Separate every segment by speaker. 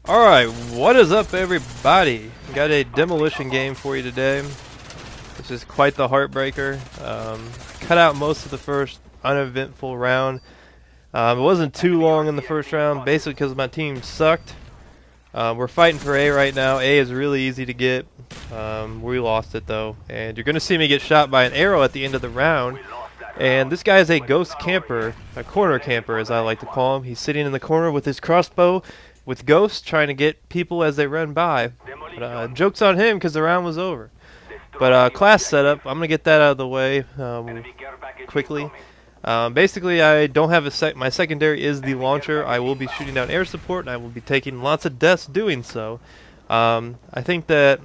Speaker 1: Alright, what is up everybody? Got a demolition game for you today. This is quite the heartbreaker. Cut out most of the first uneventful round. It wasn't too long in the first round, basically because my team sucked. We're fighting for A right now. A is really easy to get. We lost it though. And you're going to see me get shot by an arrow at the end of the round. And this guy is a ghost camper, a corner camper as I like to call him. He's sitting in the corner with his crossbow with ghosts trying to get people as they run by. But, joke's on him because the round was over. But class setup, I'm going to get that out of the way quickly. Basically, I don't have my secondary is the launcher. I will be shooting down air support, and I will be taking lots of deaths doing so. I think that,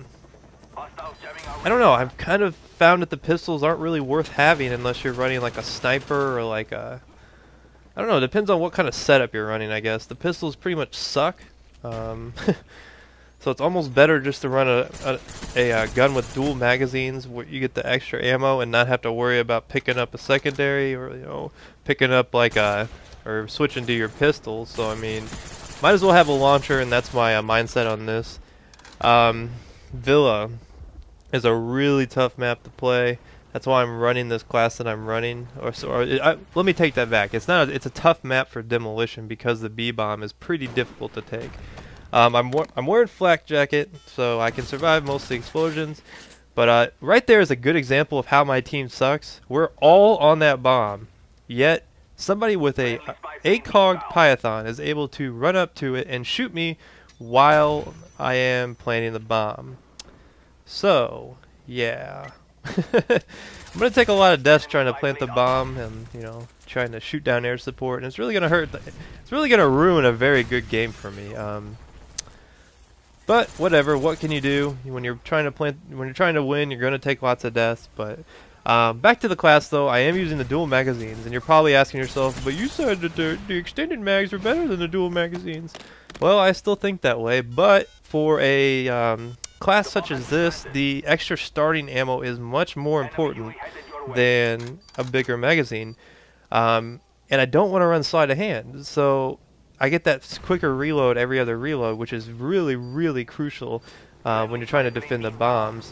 Speaker 1: I don't know, I've kind of found that the pistols aren't really worth having unless you're running like a sniper or like a, I don't know, it depends on what kind of setup you're running, I guess. The pistols pretty much suck. So it's almost better just to run a gun with dual magazines where you get the extra ammo and not have to worry about picking up a secondary or, you know, picking up like a, or switching to your pistols. So I mean, might as well have a launcher, and that's my mindset on this. Villa is a really tough map to play. That's why I'm running this class that I'm running. Let me take that back. It's not. It's a tough map for demolition because the B bomb is pretty difficult to take. I'm wearing flak jacket, so I can survive most of the explosions. But right there is a good example of how my team sucks. We're all on that bomb, yet somebody with a 8-cogged python is able to run up to it and shoot me while I am planting the bomb. So yeah. I'm gonna take a lot of deaths trying to plant the bomb and, you know, trying to shoot down air support, and it's really gonna hurt. It's really gonna ruin a very good game for me. But whatever. What can you do when you're trying to when you're trying to win? You're gonna take lots of deaths. But back to the class though. I am using the dual magazines, and you're probably asking yourself, "But you said that the extended mags are better than the dual magazines." Well, I still think that way, but for a class such as this, the extra starting ammo is much more important than a bigger magazine. And I don't want to run sleight of hand, so I get that quicker reload every other reload, which is really, really crucial when you're trying to defend the bombs.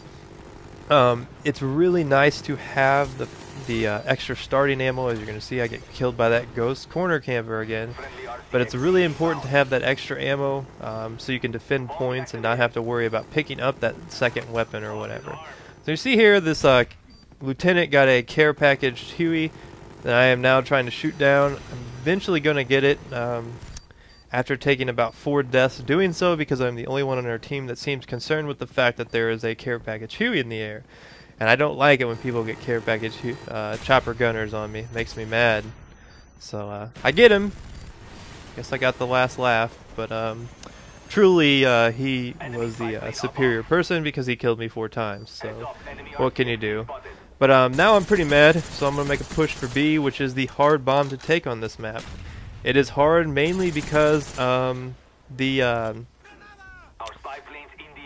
Speaker 1: It's really nice to have the extra starting ammo. As you're going to see, I get killed by that ghost corner camper again. But it's really important to have that extra ammo so you can defend points and not have to worry about picking up that second weapon or whatever. So you see here, this lieutenant got a care package Huey that I am now trying to shoot down. I'm eventually going to get it after taking about 4 deaths doing so, because I'm the only one on our team that seems concerned with the fact that there is a care package Huey in the air. And I don't like it when people get care package chopper gunners on me. It makes me mad. So I get him. Guess I got the last laugh, but truly he was the superior person because he killed me 4 times, so what can you do? But now I'm pretty mad, so I'm going to make a push for B, which is the hard bomb to take on this map. It is hard mainly because the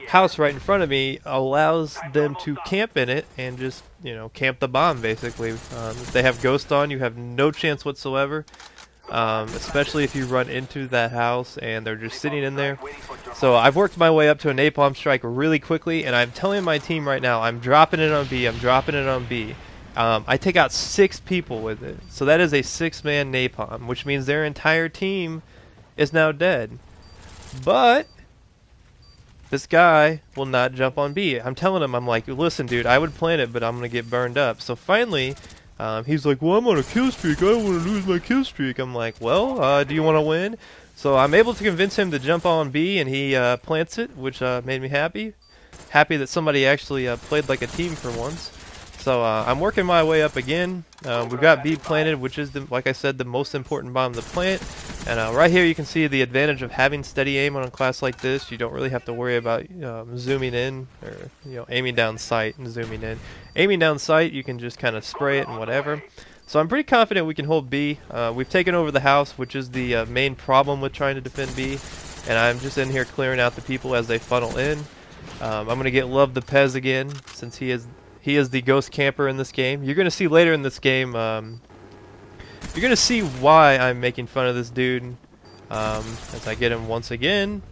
Speaker 1: house right in front of me allows them to camp in it and just, you know, camp the bomb basically. If they have ghost on, you have no chance whatsoever. Especially if you run into that house and they're just sitting in there. So I've worked my way up to a napalm strike really quickly, and I'm telling my team right now, I'm dropping it on B, I'm dropping it on B. I take out 6 people with it. So that is a 6-man napalm, which means their entire team is now dead. But this guy will not jump on B. I'm telling him, I'm like, listen dude, I would plant it, but I'm going to get burned up. So finally, he's like, well, I'm on a kill streak. I don't want to lose my kill streak. I'm like, well, do you want to win? So I'm able to convince him to jump on B, and he plants it, which made me happy. Happy that somebody actually played like a team for once. So I'm working my way up again. We've got B planted, which is, like I said, the most important bomb to plant. And right here you can see the advantage of having steady aim on a class like this. You don't really have to worry about zooming in or, you know, aiming down sight and zooming in. Aiming down sight, you can just kind of spray it and whatever. So I'm pretty confident we can hold B. We've taken over the house, which is the main problem with trying to defend B. And I'm just in here clearing out the people as they funnel in. I'm going to get Love the Pez again, since he is the ghost camper in this game. You're going to see later in this game, you're going to see why I'm making fun of this dude as I get him once again.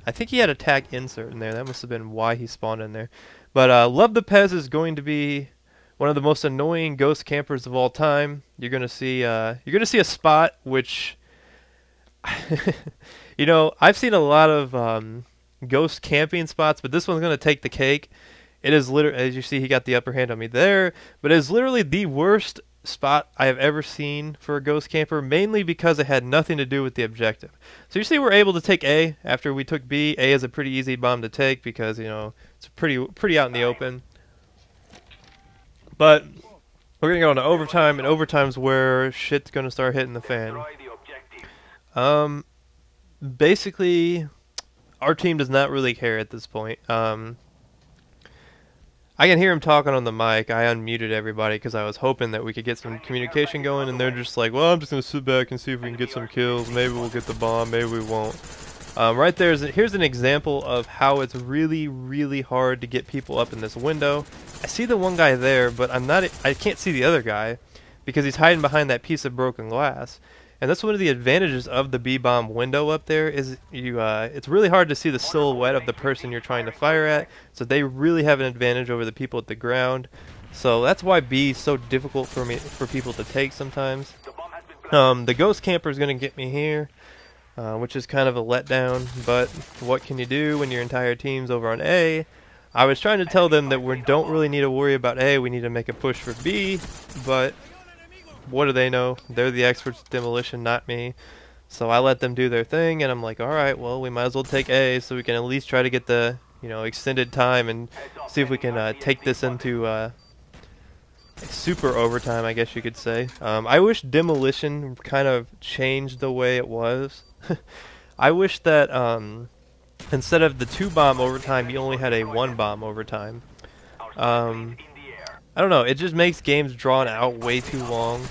Speaker 1: I think he had attack insert in there. That must have been why he spawned in there. But Love the Pez is going to be one of the most annoying ghost campers of all time. You're gonna see a spot which, you know, I've seen a lot of ghost camping spots, but this one's gonna take the cake. It is literally, as you see, he got the upper hand on me there, but it is literally the worst spot I have ever seen for a ghost camper, mainly because it had nothing to do with the objective. So you see we're able to take A after we took B. A is a pretty easy bomb to take because, you know, it's pretty out in the open. But we're going to go into overtime, and overtime's where shit's going to start hitting the fan. Basically, our team does not really care at this point. I can hear him talking on the mic. I unmuted everybody because I was hoping that we could get some communication going, and they're just like, well, I'm just going to sit back and see if we can get some kills. Maybe we'll get the bomb, maybe we won't. Right there, here's an example of how it's really, really hard to get people up in this window. I see the one guy there, but I can't see the other guy because he's hiding behind that piece of broken glass. And that's one of the advantages of the B-bomb window up there is it's really hard to see the silhouette of the person you're trying to fire at, so they really have an advantage over the people at the ground. So that's why B is so difficult for people to take sometimes. The ghost camper is going to get me here, which is kind of a letdown, but what can you do when your entire team's over on A? I was trying to tell them that we don't really need to worry about A, we need to make a push for B, but what do they know? They're the experts at Demolition, not me. So I let them do their thing, and I'm like, alright, well, we might as well take A so we can at least try to get the, you know, extended time and see if we can take this into super overtime, I guess you could say. I wish Demolition kind of changed the way it was. I wish that instead of the 2-bomb overtime, you only had a 1-bomb overtime. I don't know, it just makes games drawn out way too long.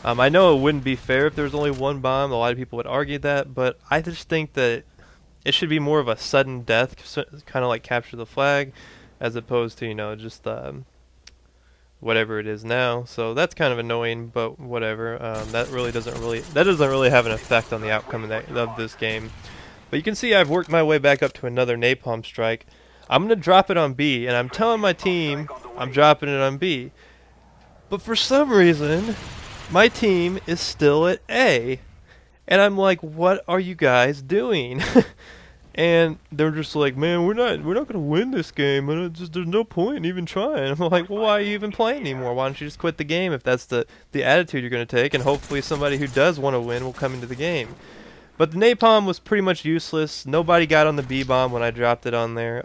Speaker 1: I know it wouldn't be fair if there was only 1 bomb, a lot of people would argue that, but I just think that it should be more of a sudden death, kind of like capture the flag, as opposed to, you know, just whatever it is now. So that's kind of annoying, but whatever. That doesn't really have an effect on the outcome of this game. But you can see I've worked my way back up to another napalm strike. I'm going to drop it on B, and I'm telling my team I'm dropping it on B. But for some reason, my team is still at A. And I'm like, what are you guys doing? And they're just like, man, we're not going to win this game. There's no point in even trying. I'm like, well, why are you even playing anymore? Why don't you just quit the game if that's the attitude you're going to take? And hopefully somebody who does want to win will come into the game. But the napalm was pretty much useless. Nobody got on the B-bomb when I dropped it on there.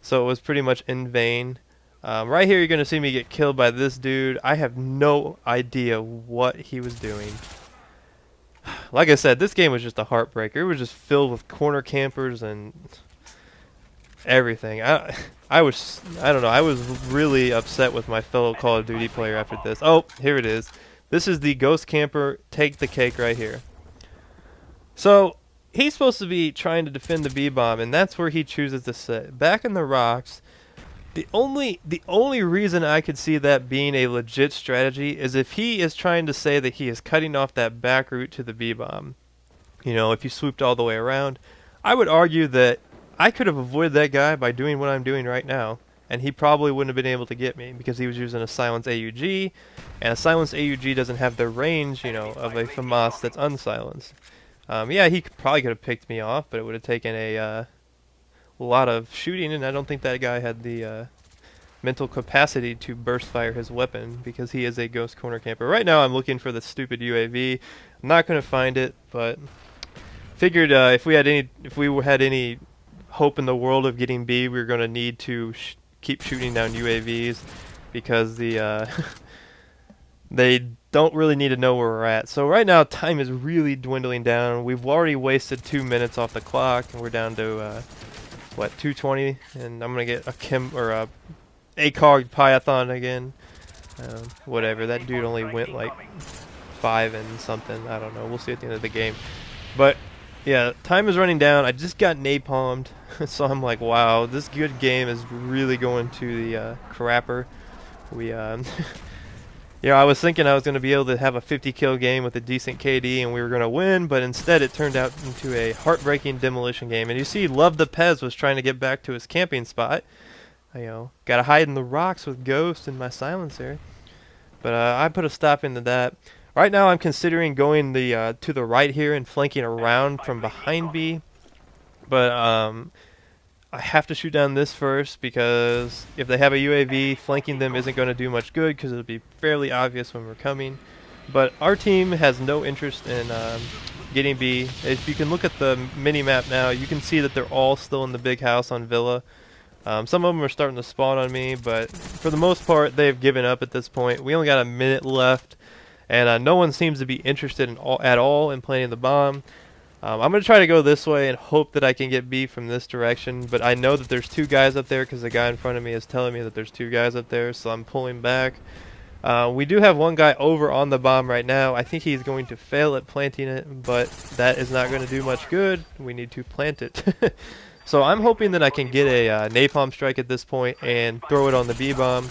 Speaker 1: So it was pretty much in vain. Right here you're going to see me get killed by this dude. I have no idea what he was doing. Like I said, this game was just a heartbreaker. It was just filled with corner campers and everything. I don't know. I was really upset with my fellow Call of Duty player after this. Oh, here it is. This is the ghost camper take the cake right here. So he's supposed to be trying to defend the B-bomb, and that's where he chooses to sit. Back in the rocks. The only reason I could see that being a legit strategy is if he is trying to say that he is cutting off that back route to the B-bomb. You know, if you swooped all the way around. I would argue that I could have avoided that guy by doing what I'm doing right now, and he probably wouldn't have been able to get me because he was using a silenced AUG, and a silenced AUG doesn't have the range, you know, of a FAMAS that's unsilenced. Yeah, he probably could have picked me off, but it would have taken a lot of shooting, and I don't think that guy had the mental capacity to burst fire his weapon because he is a ghost corner camper. Right now I'm looking for the stupid UAV. I'm not going to find it, but figured if we had any hope in the world of getting B, we were going to need to keep shooting down UAVs because they don't really need to know where we're at. So right now time is really dwindling down. We've already wasted 2 minutes off the clock, and we're down to what, 220, and I'm gonna get a ACOG Python again. Whatever, that dude only went like 5 and something. I don't know. We'll see at the end of the game. But yeah, time is running down. I just got napalmed, so I'm like, wow, this good game is really going to the crapper. We You know, I was thinking I was going to be able to have a 50 kill game with a decent KD and we were going to win, but instead it turned out into a heartbreaking demolition game. And you see, Love the Pez was trying to get back to his camping spot. You know, gotta hide in the rocks with Ghost and my silencer. But I put a stop into that. Right now I'm considering going to the right here and flanking around from behind B. But I have to shoot down this first because if they have a UAV, flanking them isn't going to do much good because it'll be fairly obvious when we're coming. But our team has no interest in getting B. If you can look at the mini-map now, you can see that they're all still in the big house on Villa. Some of them are starting to spawn on me, but for the most part, they've given up at this point. We only got a minute left, and no one seems to be interested at all in planting the bomb. I'm going to try to go this way and hope that I can get B from this direction, but I know that there's two guys up there because the guy in front of me is telling me that there's two guys up there, so I'm pulling back. We do have one guy over on the bomb right now. I think he's going to fail at planting it, but that is not going to do much good. We need to plant it. So I'm hoping that I can get a napalm strike at this point and throw it on the B-bomb.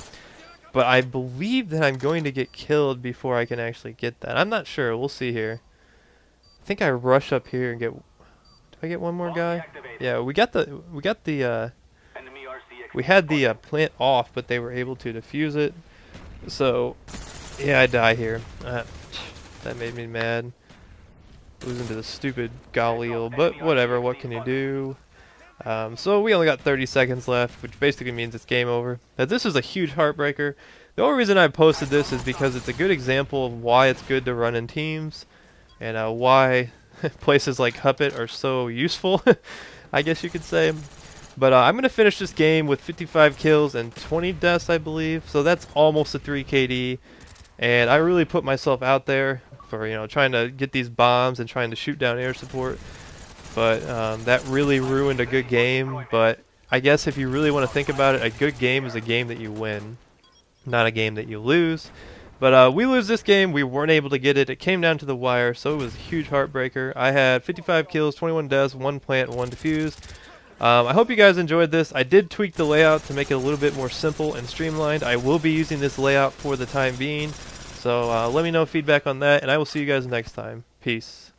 Speaker 1: But I believe that I'm going to get killed before I can actually get that. I'm not sure. We'll see here. I think I rush up here and get... Do I get one more guy? Yeah, we had the plant off, but they were able to defuse it. So, yeah, I die here. That made me mad. Losing to the stupid Galil, but whatever, what can you do? So we only got 30 seconds left, which basically means it's game over. Now this is a huge heartbreaker. The only reason I posted this is because it's a good example of why it's good to run in teams, and why places like Huppet are so useful, I guess you could say. But I'm going to finish this game with 55 kills and 20 deaths, I believe. So that's almost a 3 KD, and I really put myself out there for, you know, trying to get these bombs and trying to shoot down air support. But that really ruined a good game. But I guess if you really want to think about it, a good game is a game that you win, not a game that you lose. But we lose this game. We weren't able to get it. It came down to the wire, so it was a huge heartbreaker. I had 55 kills, 21 deaths, 1 plant, 1 defuse. I hope you guys enjoyed this. I did tweak the layout to make it a little bit more simple and streamlined. I will be using this layout for the time being. So let me know feedback on that, and I will see you guys next time. Peace.